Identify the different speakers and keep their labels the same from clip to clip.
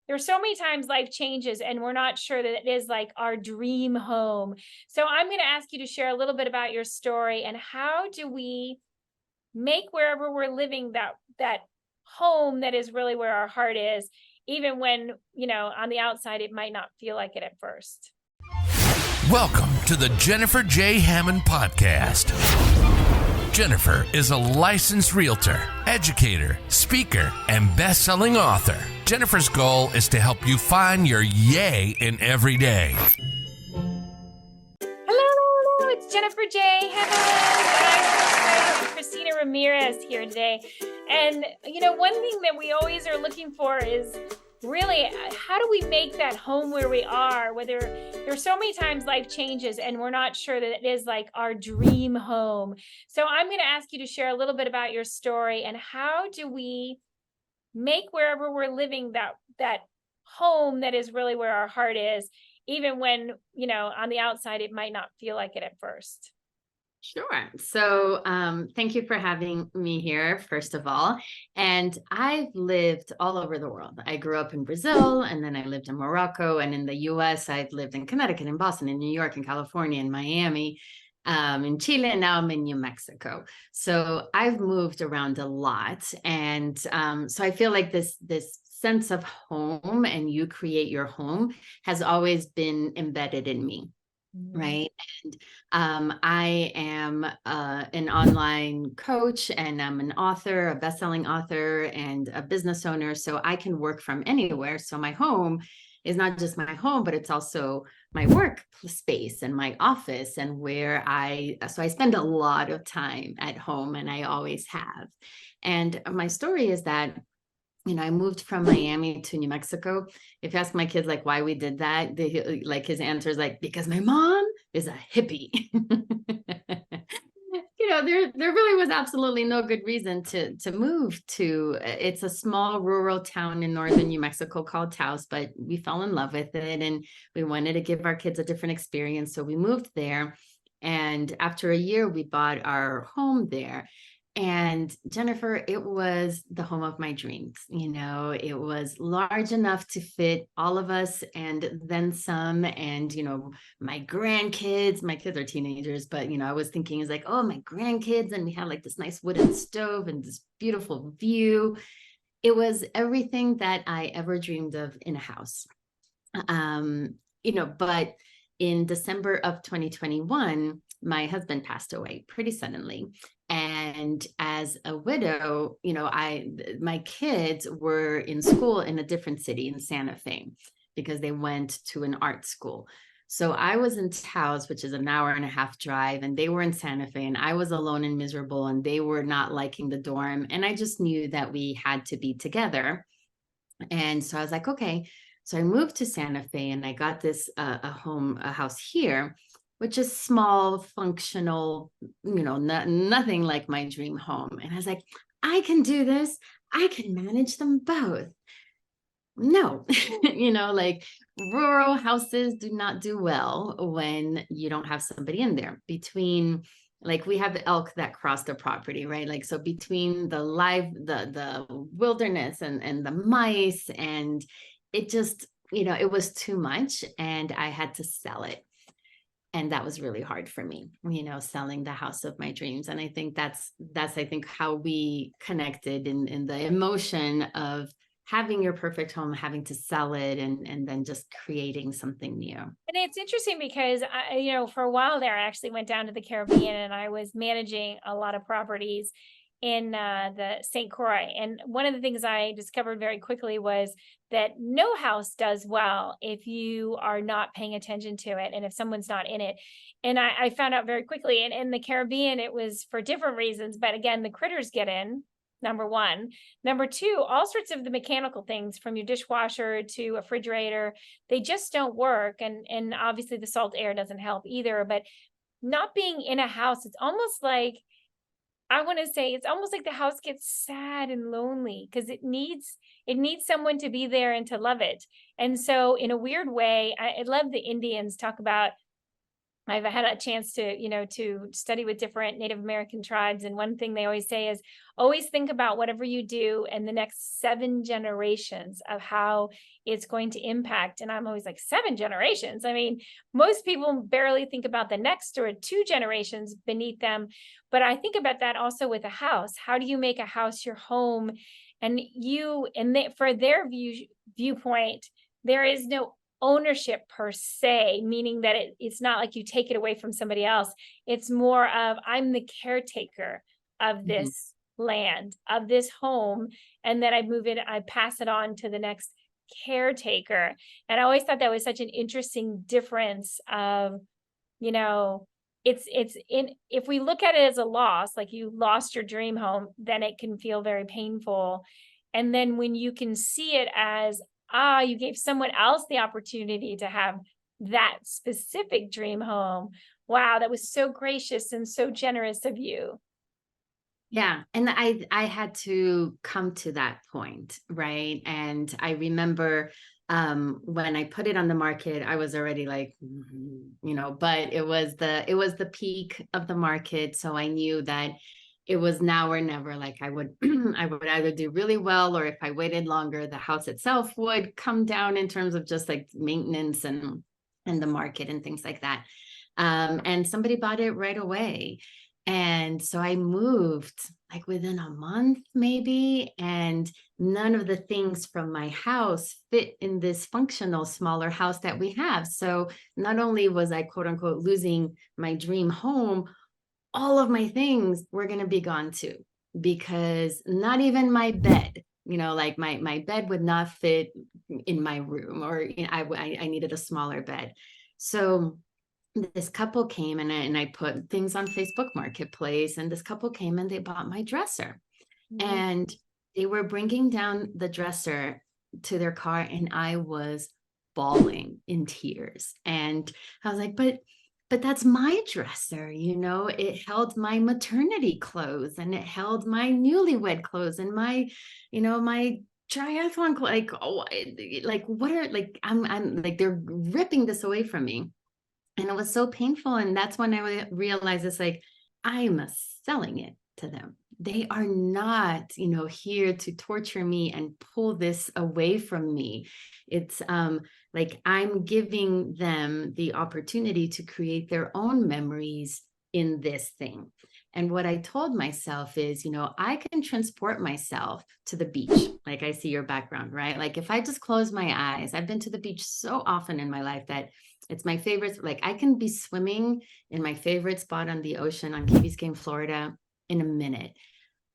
Speaker 1: there's so many times life changes and we're not sure that it is like our dream home. So I'm going to ask you to share a little bit about your story and how do we make wherever we're living that home that is really where our heart is, even when, on the outside it might not feel like it at first.
Speaker 2: Welcome to the Jennifer J. Hammond Podcast. Jennifer is a licensed realtor, educator, speaker, and best-selling author. Jennifer's goal is to help you find your yay in every day.
Speaker 1: Hello, it's Jennifer J. Hammond. I'm Cristina Ramirez here today. And, one thing that we always are looking for is really, how do we make that home where we are, whether there's so many times life changes and we're not sure that it is like our dream home. So I'm going to ask you to share a little bit about your story and how do we make wherever we're living that home that is really where our heart is, even when, on the outside, it might not feel like it at first.
Speaker 3: Sure. So thank you for having me here, first of all. And I've lived all over the world. I grew up in Brazil, and then I lived in Morocco. And in the US, I've lived in Connecticut, in Boston, in New York, in California, in Miami, in Chile, and now I'm in New Mexico. So I've moved around a lot. And so I feel like this sense of home and you create your home has always been embedded in me. Right. And I am an online coach, and I'm an author, a best-selling author, and a business owner. So I can work from anywhere. So my home is not just my home, but it's also my work space and my office, and so I spend a lot of time at home, and I always have. And my story is that I moved from Miami to New Mexico. If you ask my kids, why we did that, his answer is because my mom is a hippie. There really was absolutely no good reason to move to. It's a small rural town in northern New Mexico called Taos, but we fell in love with it and we wanted to give our kids a different experience. So we moved there. And after a year, we bought our home there. And Jennifer, it was the home of my dreams. It was large enough to fit all of us and then some. And, my grandkids, my kids are teenagers, but, I was thinking oh, my grandkids. And we had this nice wooden stove and this beautiful view. It was everything that I ever dreamed of in a house. But in December of 2021, my husband passed away pretty suddenly. And as a widow, my kids were in school in a different city in Santa Fe because they went to an art school. So I was in Taos, which is an hour and a half drive, and they were in Santa Fe, and I was alone and miserable, and they were not liking the dorm. And I just knew that we had to be together. And so I was okay. So I moved to Santa Fe, and I got this a house here, which is small, functional, nothing like my dream home. And I was I can do this. I can manage them both. No, rural houses do not do well when you don't have somebody in there. Between we have elk that cross the property, right? So between the wilderness and the mice, and it just, it was too much, and I had to sell it. And that was really hard for me, selling the house of my dreams. And I think that's I think how we connected in the emotion of having your perfect home, having to sell it, and then just creating something new.
Speaker 1: And it's interesting because for a while there, I actually went down to the Caribbean and I was managing a lot of properties in the St. Croix. And one of the things I discovered very quickly was that no house does well if you are not paying attention to it and if someone's not in it. And I found out very quickly, and in the Caribbean, it was for different reasons. But again, the critters get in, number one. Number two, all sorts of the mechanical things, from your dishwasher to a refrigerator, they just don't work. And obviously the salt air doesn't help either. But not being in a house, it's almost like, I want to say it's almost like the house gets sad and lonely because it needs someone to be there and to love it. And so in a weird way, I love the Indians talk about I've had a chance to, to study with different Native American tribes. And one thing they always say is always think about whatever you do in the next 7 generations of how it's going to impact. And I'm always like, 7 generations. I mean, most people barely think about the next or 2 generations beneath them. But I think about that also with a house. How do you make a house your home? And for their viewpoint, there is no ownership per se, meaning that it's not like you take it away from somebody else. It's more of I'm the caretaker of
Speaker 3: Mhm.
Speaker 1: this land, of this home, and then I pass it on to the next caretaker. And I always thought that was such an interesting difference of, you know, it's in if we look at it as a loss, like you lost your dream home, then it can feel very painful. And then when you can see it as, you gave someone else the opportunity to have that specific dream home. Wow, that was so gracious and so generous of you.
Speaker 3: Yeah, and I had to come to that point, right? And I remember when I put it on the market, I was already like, but it was the peak of the market, so I knew that it was now or never. Like I would I would either do really well, or if I waited longer, the house itself would come down in terms of just like maintenance and the market and things like that. And somebody bought it right away. And so I moved like within a month, maybe, and none of the things from my house fit in this functional smaller house that we have. So not only was I quote unquote losing my dream home, all of my things were going to be gone too, because not even my bed, like my bed would not fit in my room, or I needed a smaller bed. So this couple came, and I put things on Facebook Marketplace, and this couple came and they bought my dresser,
Speaker 1: Mhm.
Speaker 3: and they were bringing down the dresser to their car, and I was bawling in tears. And I was like, but that's my dresser, it held my maternity clothes, and it held my newlywed clothes, and my triathlon clothes. Like, oh, like what are like I'm like they're ripping this away from me. And it was so painful. And that's when I realized it's like, I'm selling it to them. They are not, here to torture me and pull this away from me. It's like I'm giving them the opportunity to create their own memories in this thing. And what I told myself is, I can transport myself to the beach. Like I see your background, right? Like if I just close my eyes, I've been to the beach so often in my life that it's my favorite. Like I can be swimming in my favorite spot on the ocean on Key Biscayne, Florida in a minute.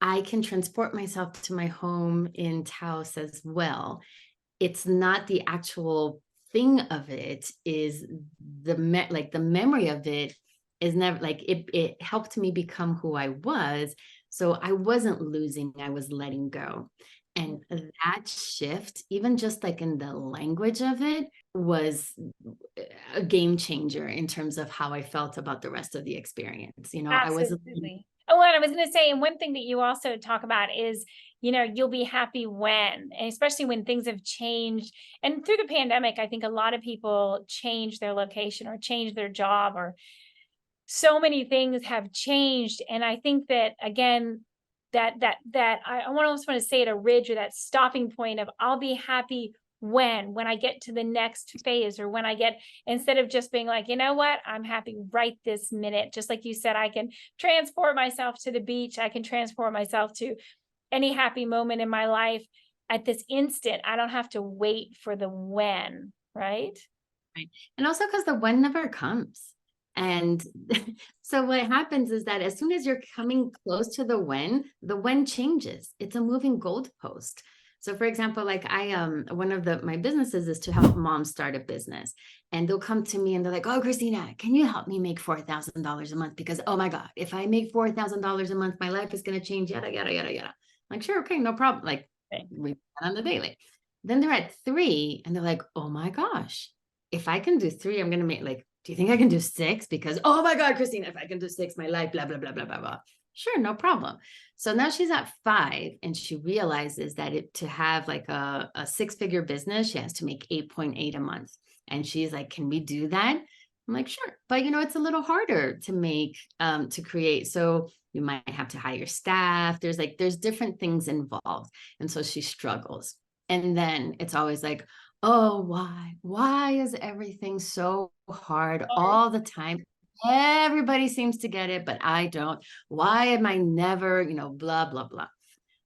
Speaker 3: I can transport myself to my home in Taos as well. It's not the actual thing of it, is the memory of it is never like it helped me become who I was. So I wasn't losing, I was letting go. And that shift, even just like in the language of it, was a game changer in terms of how I felt about the rest of the experience. I was
Speaker 1: Absolutely. Oh, and I was going to say, and one thing that you also talk about is, you'll be happy when, and especially when things have changed. And through the pandemic, I think a lot of people change their location or change their job, or so many things have changed. And I think that again, that I almost want to say it, a ridge or that stopping point of I'll be happy when I get to the next phase, or when I get, instead of just being like, you know what, I'm happy right this minute. Just like you said, I can transport myself to the beach. I can transport myself to any happy moment in my life at this instant. I don't have to wait for the when, right?
Speaker 3: right. And also because the when never comes. And so what happens is that as soon as you're coming close to the when changes. It's a moving goalpost. So for example, like one of my businesses is to help moms start a business. And they'll come to me and they're like, oh, Christina, can you help me make $4,000 a month? Because, oh my God, if I make $4,000 a month, my life is going to change, yada, yada, yada, yada. I'm like, sure, okay, no problem. Like we on the daily. Then they're at 3 and they're like, oh my gosh, if I can do 3, I'm going to make like, do you think I can do 6? Because, oh my God, Christina, if I can do 6, my life, blah, blah, blah, blah, blah, blah. Sure, no problem. So now she's at 5 and she realizes that to have like a 6-figure business, she has to make 8.8 a month. And she's like, can we do that? I'm I'm like, sure. But, it's a little harder to make, to create. So you might have to hire staff. There's different things involved. And so she struggles. And then it's always like, oh, why? Why is everything so hard all the time? Everybody seems to get it, but I don't. Why am I never, blah, blah, blah.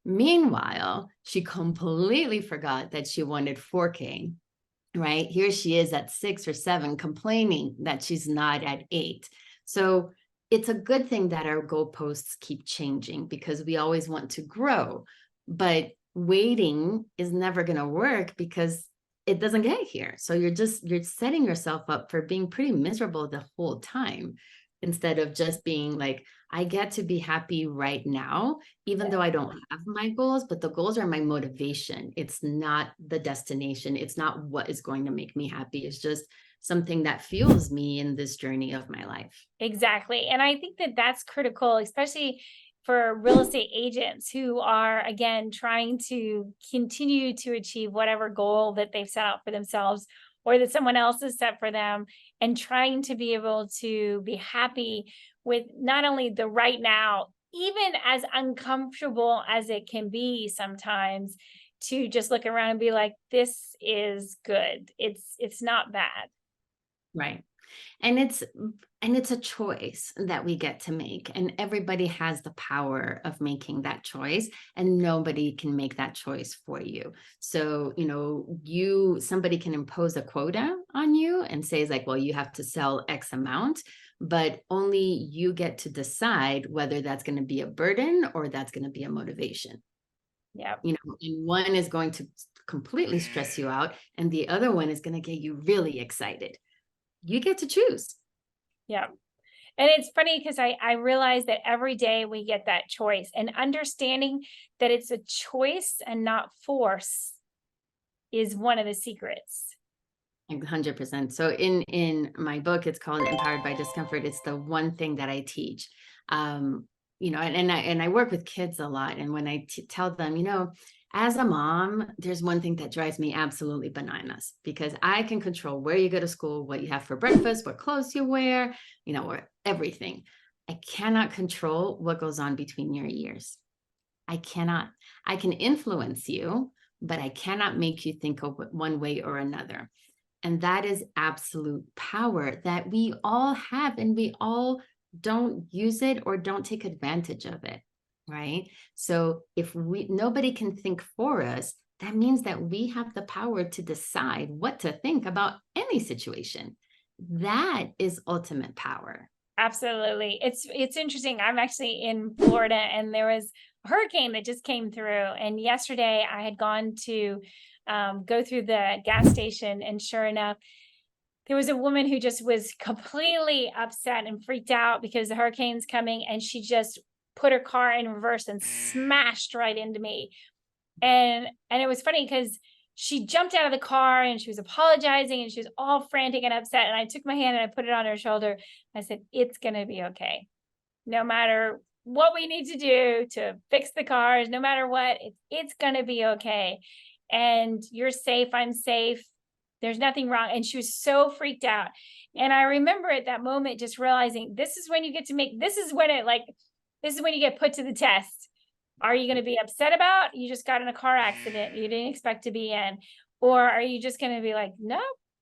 Speaker 3: Meanwhile, she completely forgot that she wanted 4K, right? Here she is at 6 or 7 complaining that she's not at 8. So it's a good thing that our goalposts keep changing because we always want to grow, but waiting is never going to work because it doesn't get here. So you're setting yourself up for being pretty miserable the whole time instead of just being like, I get to be happy right now, even though I don't have my goals, but the goals are my motivation. It's not the destination. It's not what is going to make me happy. It's just something that fuels me in this journey of my life.
Speaker 1: Exactly. And I think that that's critical, especially for real estate agents who are, again, trying to continue to achieve whatever goal that they've set out for themselves or that someone else has set for them, and trying to be able to be happy with not only the right now, even as uncomfortable as it can be sometimes, to just look around and be like, this is good. It's not bad.
Speaker 3: Right. And it's a choice that we get to make, and everybody has the power of making that choice, and nobody can make that choice for you. So, somebody can impose a quota on you and say, like, well, you have to sell X amount, but only you get to decide whether that's going to be a burden or that's going to be a motivation.
Speaker 1: Yeah.
Speaker 3: And one is going to completely stress you out, and the other one is going to get you really excited. You get to choose.
Speaker 1: Yeah. And it's funny because I realize that every day we get that choice, and understanding that it's a choice and not force is one of the secrets.
Speaker 3: 100%. So in my book, it's called Empowered by Discomfort. It's the one thing that I teach. And I work with kids a lot. And when I tell them, as a mom, there's one thing that drives me absolutely bananas, because I can control where you go to school, what you have for breakfast, what clothes you wear, or everything. I cannot control what goes on between your ears. I cannot. I can influence you, but I cannot make you think of one way or another. And that is absolute power that we all have, and we all don't use it or don't take advantage of it. Right. So if nobody can think for us, that means that we have the power to decide what to think about any situation. That is ultimate power.
Speaker 1: Absolutely. It's interesting. I'm actually in Florida, and there was a hurricane that just came through. And yesterday I had gone to go through the gas station, and sure enough, there was a woman who just was completely upset and freaked out because the hurricane's coming, and she just put her car in reverse and smashed right into me. And it was funny because she jumped out of the car and she was apologizing and she was all frantic and upset. And I took my hand and I put it on her shoulder. I said, it's going to be okay. No matter what we need to do to fix the cars, no matter what, it's going to be okay. And you're safe. I'm safe. There's nothing wrong. And she was so freaked out. And I remember at that moment just realizing this is when you get to make, this is when you get put to the test. Are you going to be upset about you just got in a car accident you didn't expect to be in? Or are you just going to be like, no,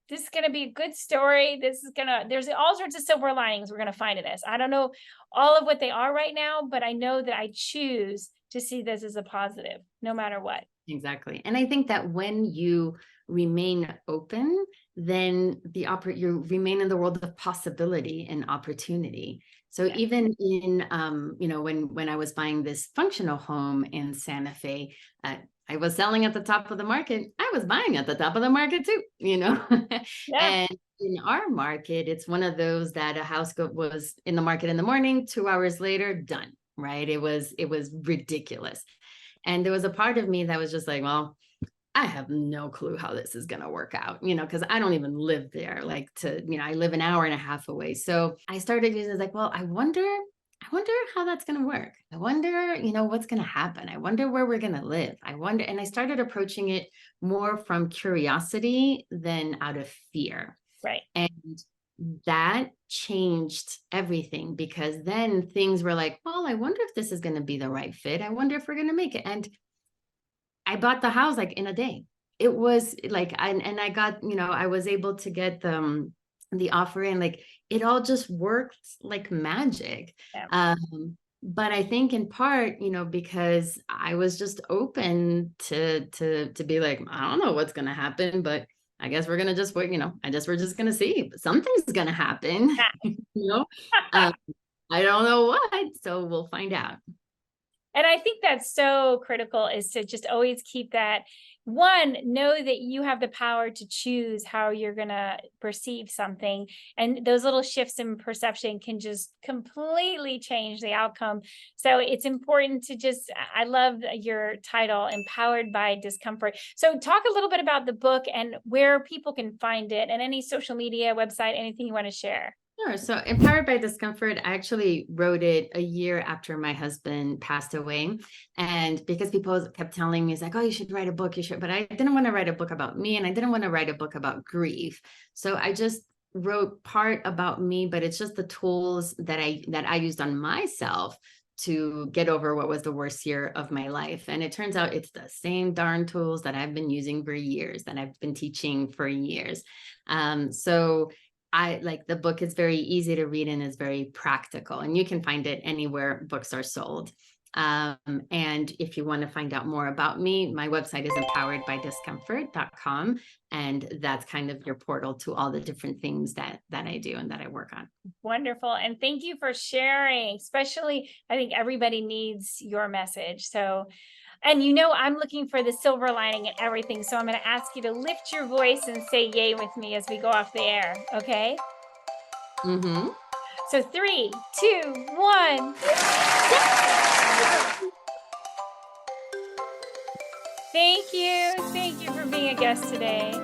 Speaker 1: this is going to be a good story. There's all sorts of silver linings we're going to find in this. I don't know all of what they are right now, but I know that I choose to see this as a positive, no matter what.
Speaker 3: Exactly. And I think that when you remain open, then you remain in the world of possibility and opportunity. So even in, when I was buying this functional home in Santa Fe, I was selling at the top of the market. I was buying at the top of the market too,
Speaker 1: Yeah.
Speaker 3: And in our market, it's one of those that a house was in the market in the morning, 2 hours later, done, right? It was ridiculous. And there was a part of me that was just like, well, I have no clue how this is going to work out, because I don't even live there. I live an hour and a half away. So I started using like, well, I wonder how that's going to work. I wonder, what's going to happen. I wonder where we're going to live. And I started approaching it more from curiosity than out of fear.
Speaker 1: Right.
Speaker 3: And that changed everything, because then things were like, well, I wonder if this is going to be the right fit. I wonder if we're going to make it. And I bought the house like in a day. It was like, and I got, I was able to get the offer in, like, it all just worked like magic.
Speaker 1: Yeah.
Speaker 3: But I think in part, because I was just open to be like, I don't know what's gonna happen, but I guess we're gonna just wait, we're just gonna see. Something's gonna happen, you know. Um, I don't know what, so we'll find out.
Speaker 1: And I think that's so critical, is to just always keep that. One, know that you have the power to choose how you're going to perceive something. And those little shifts in perception can just completely change the outcome. So it's important to just, I love your title, Empowered by Discomfort. So talk a little bit about the book and where people can find it, and any social media, website, anything you want to share.
Speaker 3: Sure. So, Empowered by Discomfort, I actually wrote it a year after my husband passed away. And because people kept telling me, it's like, oh, you should write a book, you should. But I didn't want to write a book about me, and I didn't want to write a book about grief. So I just wrote part about me, but it's just the tools that I used on myself to get over what was the worst year of my life. And it turns out it's the same darn tools that I've been using for years, that I've been teaching for years. So I like, the book is very easy to read and is very practical, and you can find it anywhere books are sold. And if you want to find out more about me, my website is empoweredbydiscomfort.com. And that's kind of your portal to all the different things that I do and that I work on.
Speaker 1: Wonderful. And thank you for sharing. Especially, I think everybody needs your message. So, and I'm looking for the silver lining in everything. So I'm going to ask you to lift your voice and say yay with me as we go off the air. Okay.
Speaker 3: Mm-hmm.
Speaker 1: So 3, 2, 1. Thank you. Thank you for being a guest today.